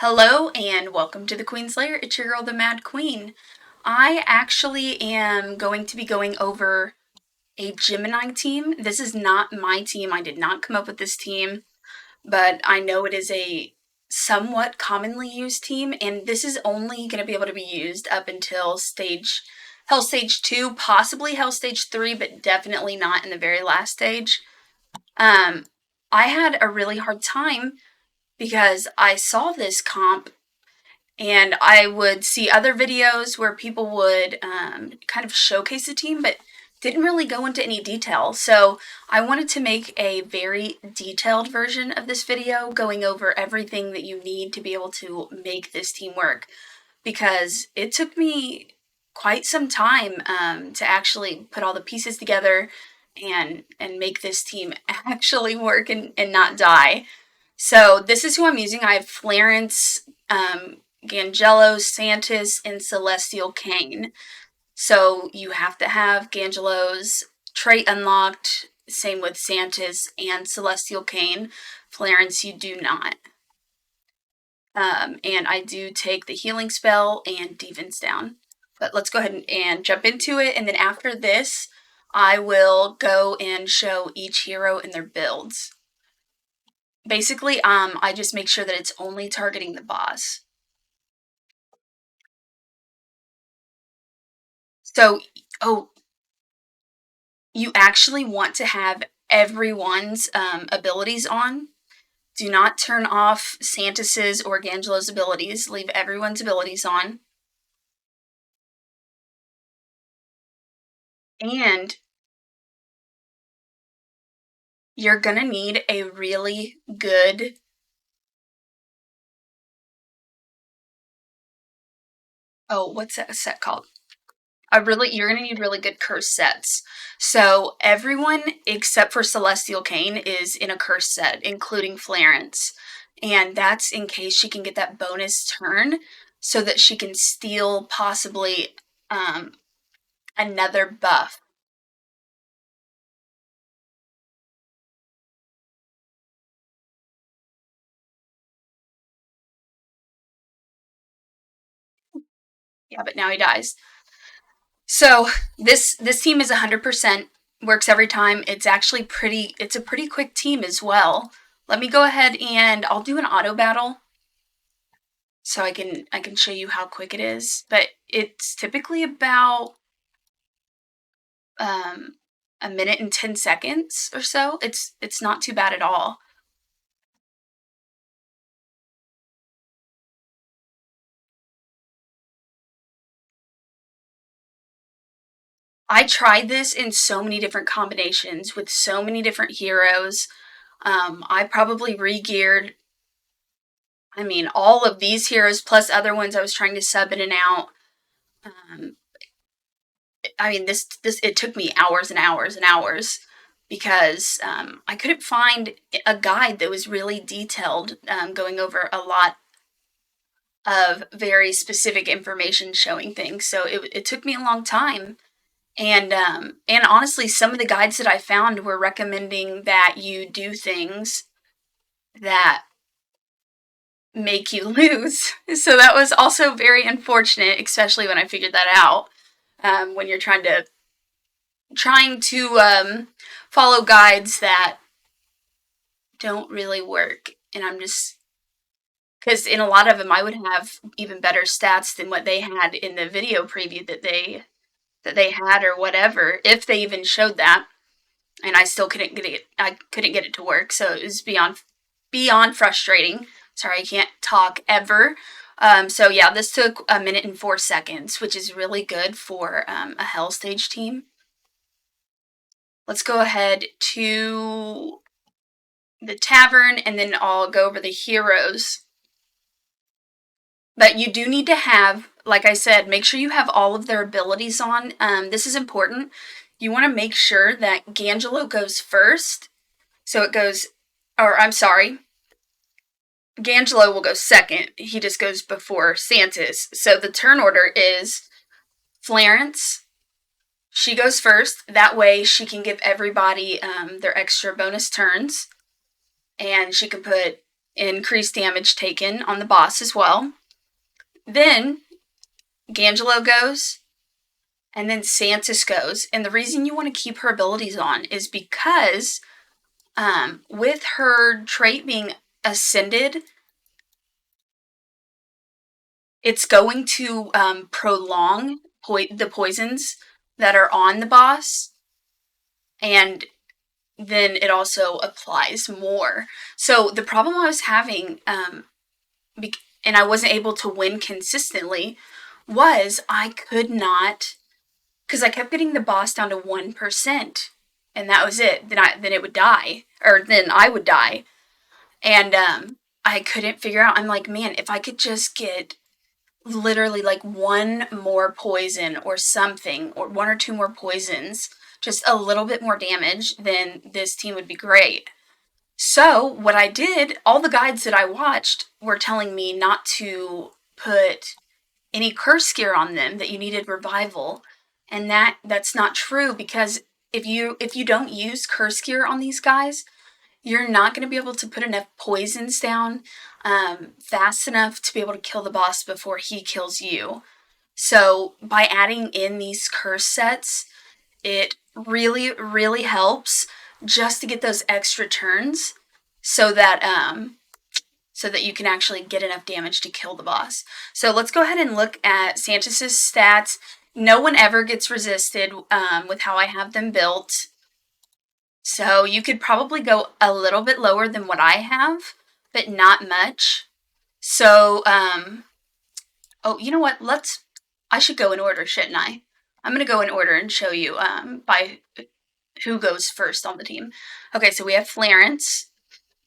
Hello and welcome to the Queen's Lair. It's your girl, the Mad Queen. I actually am going to be going over a Gemini team. This is not my team. I did not come up with this team, but I know it is a somewhat commonly used team, and this is only going to be able to be used up until Hell Stage 2, possibly Hell Stage 3, but definitely not in the very last stage. I had a really hard time because I saw this comp and I would see other videos where people would kind of showcase the team, but didn't really go into any detail. So I wanted to make a very detailed version of this video, going over everything that you need to be able to make this team work, because it took me quite some time to actually put all the pieces together and make this team actually work and not die. So this is who I'm using. I have Florence, Gangelo, Santis, and Celestial Kane. So you have to have Gangelo's trait unlocked, same with Santis and Celestial Kane. Florence, you do not. And I do take the healing spell and Demons down. But let's go ahead and jump into it, and then after this, I will go and show each hero in their builds. Basically, I just make sure that it's only targeting the boss. So, you actually want to have everyone's abilities on. Do not turn off Santis's or Gangelo's abilities. Leave everyone's abilities on. And you're gonna need a really good what's that set called? You're gonna need really good curse sets. So everyone except for Celestial Kane is in a curse set, including Florence. And that's in case she can get that bonus turn so that she can steal possibly another buff. Yeah, but now he dies. So this team is 100%, works every time. It's actually it's a pretty quick team as well. Let me go ahead and I'll do an auto battle so I can show you how quick it is. But it's typically about a minute and 10 seconds or so. It's not too bad at all. I tried this in so many different combinations with so many different heroes. I probably re-geared, I mean, all of these heroes plus other ones I was trying to sub in and out. I mean, it took me hours and hours and hours because I couldn't find a guide that was really detailed, going over a lot of very specific information showing things. So it took me a long time. And honestly, some of the guides that I found were recommending that you do things that make you lose. So that was also very unfortunate, especially when I figured that out. When you're trying to follow guides that don't really work, and I'm just because in a lot of them I would have even better stats than what they had in the video preview that they had or whatever, if they even showed that, and I still couldn't get it. I couldn't get it to work, so it was beyond frustrating. Sorry, I can't talk ever. So yeah, this took a minute and 4 seconds, which is really good for a Hell Stage team. Let's go ahead to the tavern, and then I'll go over the heroes. But you do need to have, like I said, make sure you have all of their abilities on. This is important. You want to make sure that Gangelo goes first. So it goes, or I'm sorry, Gangelo will go second. He just goes before Santis. So the turn order is Florence. She goes first. That way she can give everybody their extra bonus turns. And she can put increased damage taken on the boss as well. Then Gangelo goes, and then Santis goes. And the reason you want to keep her abilities on is because with her trait being ascended, it's going to prolong the poisons that are on the boss, and then it also applies more. So the problem I was having, and I wasn't able to win consistently, was I could not, because I kept getting the boss down to 1%, and that was it. Then it would die, or then I would die, and I couldn't figure out. I'm like, man, if I could just get literally like one more poison or something, or one or two more poisons, just a little bit more damage, then this team would be great. So what I did, all the guides that I watched were telling me not to put any curse gear on them, that you needed revival, and that's not true, because if you don't use curse gear on these guys, you're not going to be able to put enough poisons down fast enough to be able to kill the boss before he kills you. So by adding in these curse sets, it really, really helps just to get those extra turns, so that you can actually get enough damage to kill the boss. So let's go ahead and look at Santis's stats. No one ever gets resisted with how I have them built. So you could probably go a little bit lower than what I have, but not much. So, oh, you know what? I should go in order, shouldn't I? I'm going to go in order and show you by who goes first on the team. Okay, so we have Florence.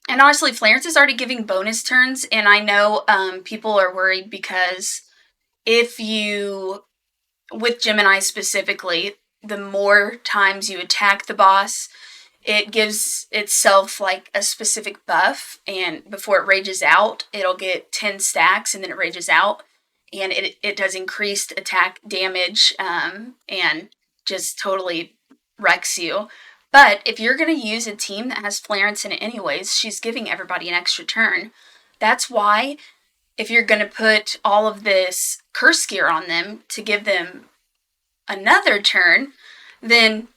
And honestly, Florence is already giving bonus turns, and I know people are worried because with Gemini specifically, the more times you attack the boss, it gives itself like a specific buff, and before it rages out, it'll get 10 stacks, and then it rages out, and it does increased attack damage, and just totally wrecks you. But if you're going to use a team that has Florence in it anyways, she's giving everybody an extra turn. That's why if you're going to put all of this curse gear on them to give them another turn, then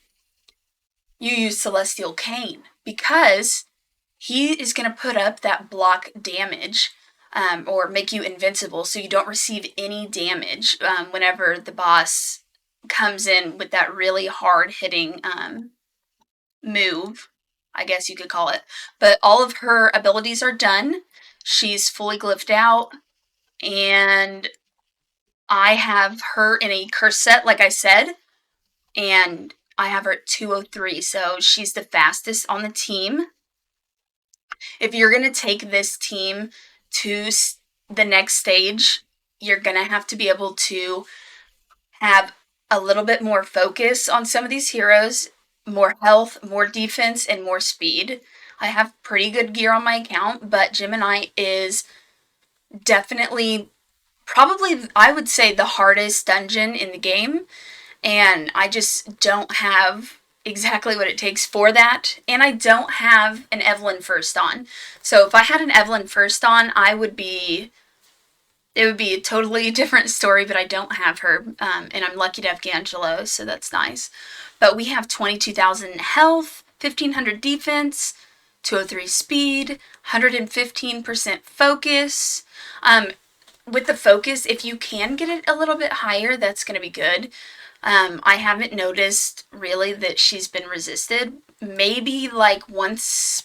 you use Celestial Cane, because he is going to put up that block damage, or make you invincible, so you don't receive any damage whenever the boss comes in with that really hard-hitting move, I guess you could call it. But all of her abilities are done. She's fully glyphed out, and I have her in a curse set, like I said, and I have her at 203, so she's the fastest on the team. If you're going to take this team to the next stage, you're going to have to be able to have a little bit more focus on some of these heroes, more health, more defense, and more speed. I have pretty good gear on my account, but Gemini is definitely, probably, I would say, the hardest dungeon in the game, and I just don't have exactly what it takes for that, and I don't have an Evelyn first on. So if I had an Evelyn first on, it would be a totally different story, but I don't have her, and I'm lucky to have Gangelo, so that's nice. But we have 22,000 health, 1,500 defense, 203 speed, 115% focus. With the focus, if you can get it a little bit higher, that's going to be good. I haven't noticed really that she's been resisted. Maybe once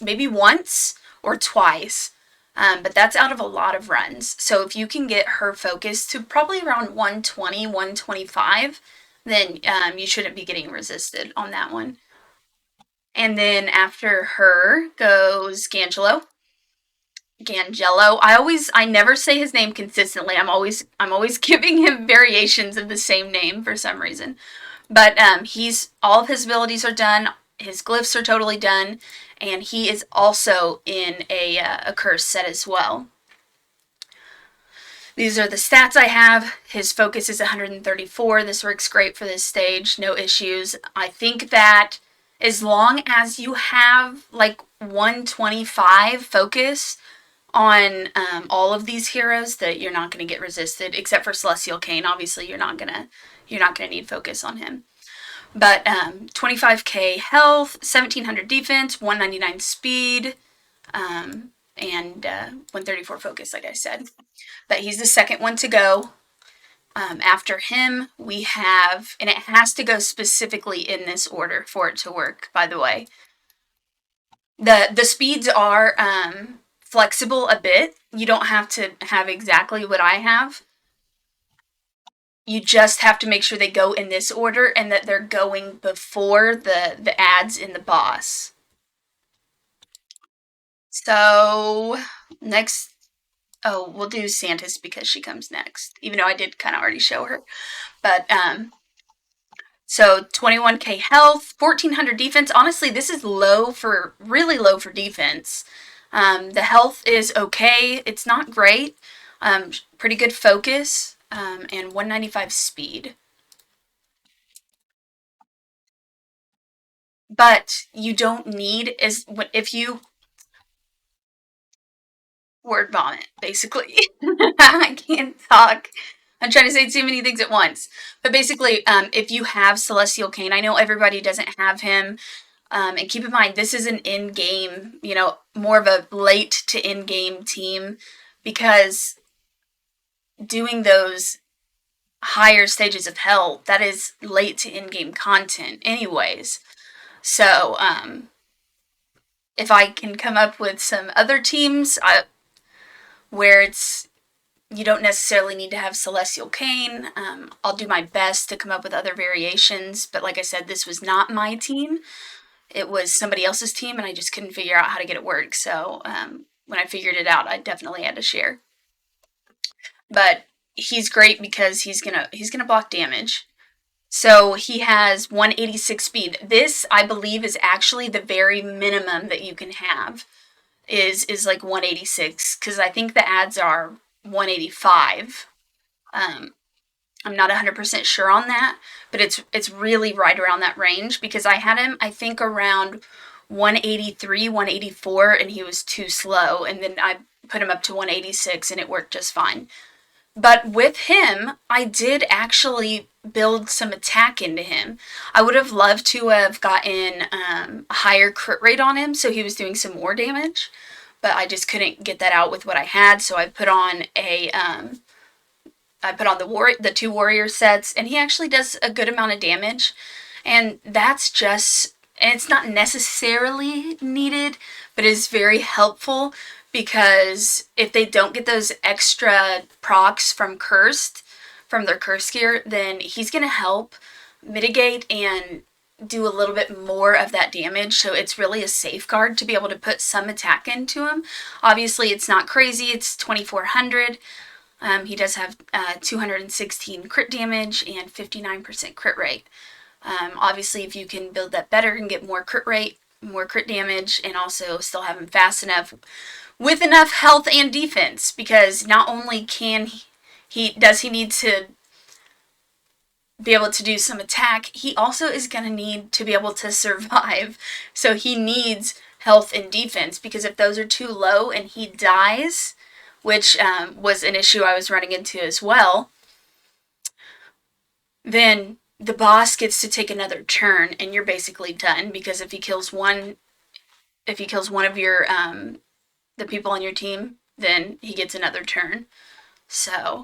or twice. But that's out of a lot of runs. So if you can get her focus to probably around 120, 125, then you shouldn't be getting resisted on that one. And then after her goes Gangelo. I never say his name consistently. I'm always giving him variations of the same name for some reason. But all of his abilities are done. His glyphs are totally done, and he is also in a curse set as well. These are the stats I have. His focus is 134. This works great for this stage. No issues. I think that as long as you have like 125 focus, on all of these heroes that you're not going to get resisted, except for Celestial Kane. Obviously, you're not gonna need focus on him. But 25k health, 1700 defense, 199 speed, and 134 focus, like I said. But he's the second one to go. After him, we have, and it has to go specifically in this order for it to work, by the way. The speeds are flexible a bit. You don't have to have exactly what I have. You just have to make sure they go in this order and that they're going before the ads in the boss. So next, oh, we'll do Santis because she comes next, even though I did kind of already show her. But so 21k health, 1400 defense. Honestly, this is really low for defense. The health is okay. It's not great. Pretty good focus, and 195 speed. But you don't need if you word vomit, basically. I can't talk. I'm trying to say too many things at once. But basically, if you have Celestial Kane, I know everybody doesn't have him. And keep in mind, this is an in-game, more of a late to in-game team, because doing those higher stages of hell, that is late to in-game content anyways. So, if I can come up with some other teams where you don't necessarily need to have Celestial Kane, I'll do my best to come up with other variations. But like I said, this was not my team. It was somebody else's team, and I just couldn't figure out how to get it work. So when I figured it out, I definitely had to share. But he's great because he's gonna block damage. So he has 186 speed. This, I believe, is actually the very minimum that you can have. Is like 186, because I think the ads are 185. I'm not 100% sure on that, but it's really right around that range, because I had him, I think, around 183, 184, and he was too slow, and then I put him up to 186 and it worked just fine. But with him, I did actually build some attack into him. I would have loved to have gotten a higher crit rate on him, so he was doing some more damage, but I just couldn't get that out with what I had, so I put on the 2 warrior sets, and he actually does a good amount of damage. And it's not necessarily needed, but it's very helpful, because if they don't get those extra procs from their cursed gear, then he's going to help mitigate and do a little bit more of that damage. So it's really a safeguard to be able to put some attack into him. Obviously, it's not crazy. It's 2400. He does have 216 crit damage and 59% crit rate. Obviously, if you can build that better and get more crit rate, more crit damage, and also still have him fast enough with enough health and defense, because not only does he need to be able to do some attack, he also is going to need to be able to survive. So he needs health and defense, because if those are too low and he dies, which was an issue I was running into as well, then the boss gets to take another turn and you're basically done, because if he kills one of your the people on your team, then he gets another turn. So,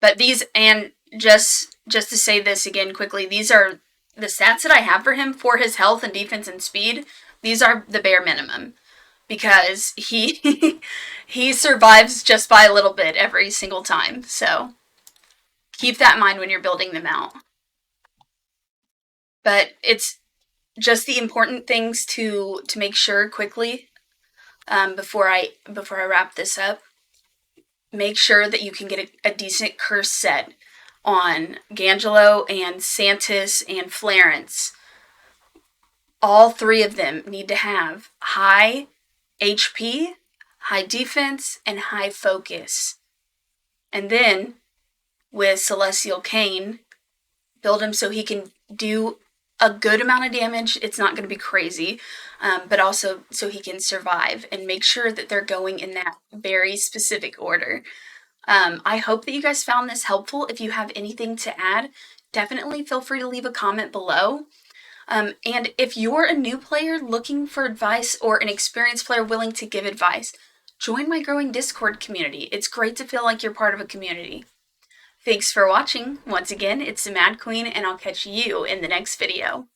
but these, and just to say this again quickly, these are the stats that I have for him for his health and defense and speed. These are the bare minimum, because he he survives just by a little bit every single time. So keep that in mind when you're building them out. But it's just the important things to make sure quickly, before I wrap this up. Make sure that you can get a decent curse set on Gangelo and Santis and Florence. All 3 of them need to have high HP, high defense, and high focus. And then with Celestial Kane, build him so he can do a good amount of damage. It's not going to be crazy, but also so he can survive, and make sure that they're going in that very specific order. I hope that you guys found this helpful. If you have anything to add, definitely feel free to leave a comment below. And if you're a new player looking for advice, or an experienced player willing to give advice, join my growing Discord community. It's great to feel like you're part of a community. Thanks for watching. Once again, it's the Mad Queen, and I'll catch you in the next video.